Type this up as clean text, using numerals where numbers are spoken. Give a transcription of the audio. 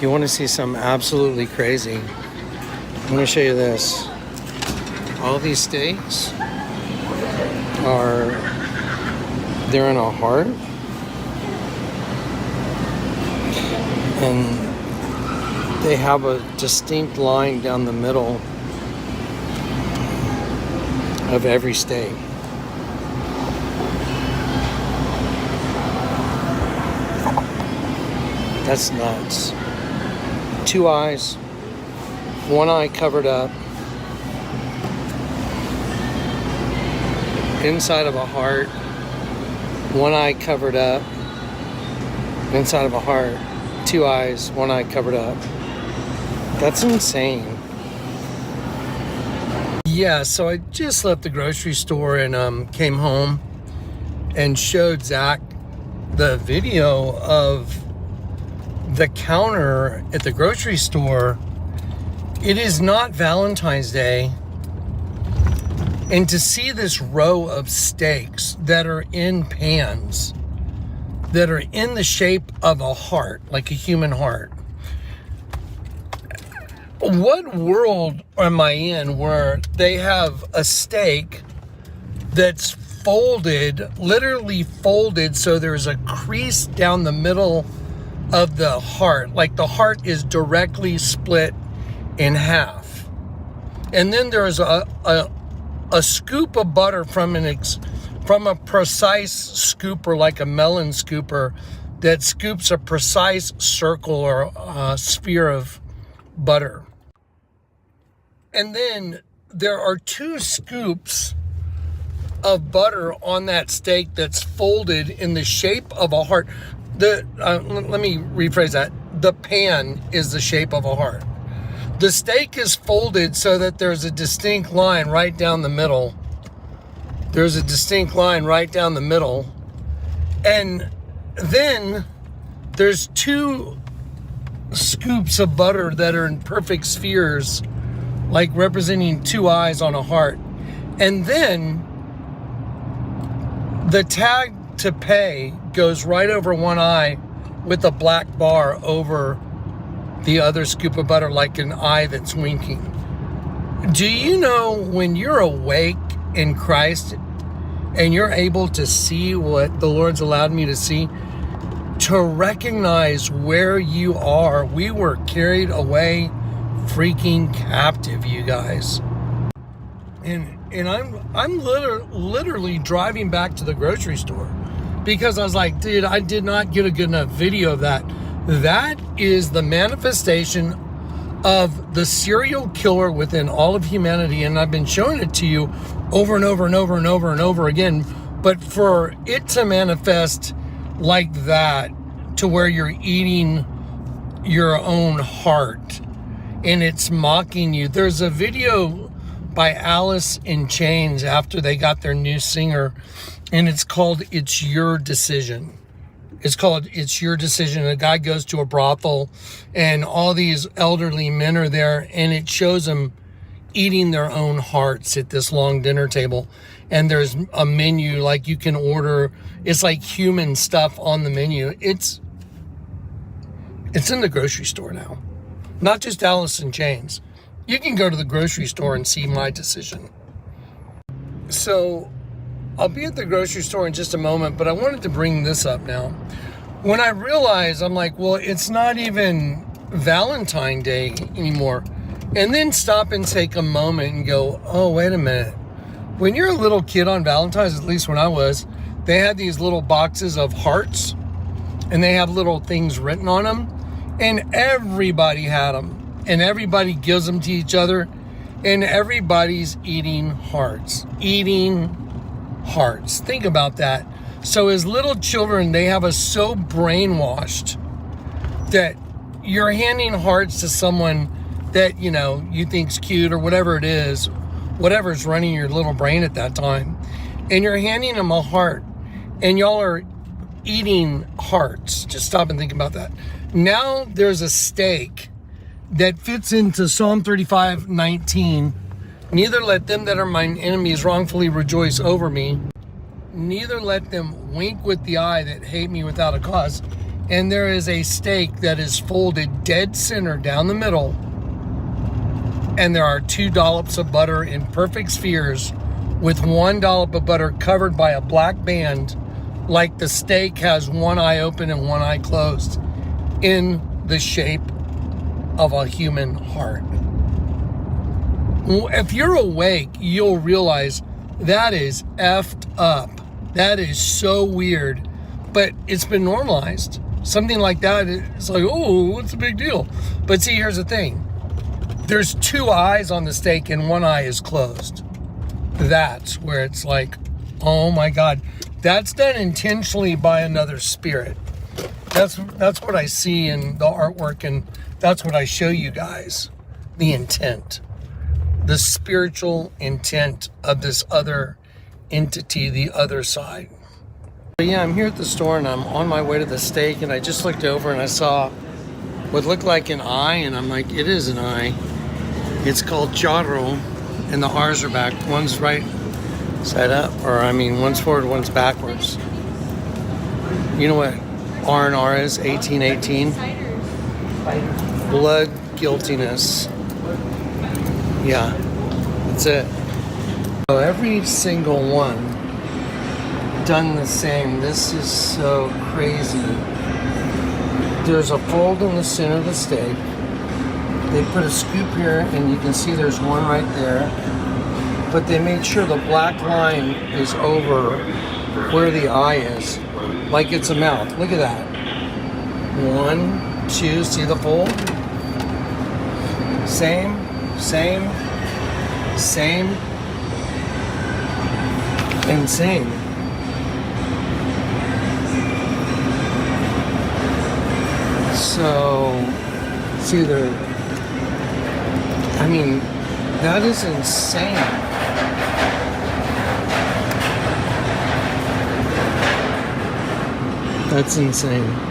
if you want to see something absolutely crazy, I'm going to show you this. All these steaks they're in a heart. And they have a distinct line down the middle of every steak. That's nuts. 2 eyes, 1 eye covered up, inside of a heart, 1 eye covered up, inside of a heart, 2 eyes, 1 eye covered up. That's insane. Yeah, so I just left the grocery store and came home and showed Zach the video of the counter at the grocery store. It is not Valentine's Day. And to see this row of steaks that are in pans, that are in the shape of a heart, like a human heart. What world am I in where they have a steak that's folded, literally folded, so there's a crease down the middle of the heart, like the heart is directly split in half. And then there's a scoop of butter from a precise scooper, like a melon scooper, that scoops a precise circle or sphere of butter. And then there are 2 scoops of butter on that steak that's folded in the shape of a heart. Let me rephrase that. The pan is the shape of a heart. The steak is folded so that there's a distinct line right down the middle. There's a distinct line right down the middle. And then there's 2 scoops of butter that are in perfect spheres, like representing 2 eyes on a heart. And then the tag to pay goes right over 1 eye with a black bar over the other scoop of butter, like an eye that's winking. Do you know when you're awake in Christ and you're able to see what the Lord's allowed me to see, to recognize where you are? We were carried away freaking captive, you guys. And I'm literally driving back to the grocery store because I was like, dude, I did not get a good enough video of that. That is the manifestation of the serial killer within all of humanity, and I've been showing it to you over and over and over and over and over again. But for it to manifest like that, to where you're eating your own heart and it's mocking you. There's a video by Alice in Chains after they got their new singer, and it's called It's Your Decision. It's called It's Your Decision. A guy goes to a brothel and all these elderly men are there, and it shows them eating their own hearts at this long dinner table. And there's a menu, like you can order, it's like human stuff on the menu. It's in the grocery store now. Not just Alice in Chains. You can go to the grocery store and see My Decision. So I'll be at the grocery store in just a moment, but I wanted to bring this up now. When I realized, I'm like, well, it's not even Valentine's Day anymore. And then stop and take a moment and go, oh, wait a minute. When you're a little kid on Valentine's, at least when I was, they had these little boxes of hearts and they have little things written on them, and everybody had them, and everybody gives them to each other, and everybody's eating hearts. Eating hearts. Think about that. So as little children, they have us so brainwashed that you're handing hearts to someone that, you know, you think's cute or whatever it is, whatever's running your little brain at that time, and you're handing them a heart, and y'all are eating hearts. Just stop and think about that. Now there's a steak that fits into Psalm 35:19. Neither let them that are mine enemies wrongfully rejoice over me. Neither let them wink with the eye that hate me without a cause. and there is a steak that is folded dead center down the middle, and there are 2 dollops of butter in perfect spheres with 1 dollop of butter covered by a black band, like the steak has one eye open and one eye closed, in the shape of a human heart. If you're awake, you'll realize that is effed up. That is so weird, but it's been normalized. Something like that, it's like, oh, what's the big deal? But see, here's the thing. There's 2 eyes on the steak and 1 eye is closed. That's where it's like, oh my God. That's done intentionally by another spirit. That's what I see in the artwork, and that's what I show you guys. The intent. The spiritual intent of this other entity, the other side. But yeah, I'm here at the store and I'm on my way to the steak, and I just looked over and I saw what looked like an eye, and I'm like, it is an eye. It's called Jarro, and the R's are back. One's right side up, or I mean, one's forward, one's backwards. You know what R&R is? 1818. Blood guiltiness. Yeah, that's it. So every single one done the same. This is so crazy. There's a fold in the center of the steak. They put a scoop here, and you can see there's one right there. But they made sure the black line is over where the eye is, like it's a mouth. Look at that. 1, 2, see the fold? Same, and same. So, see I mean, that is insane. That's insane.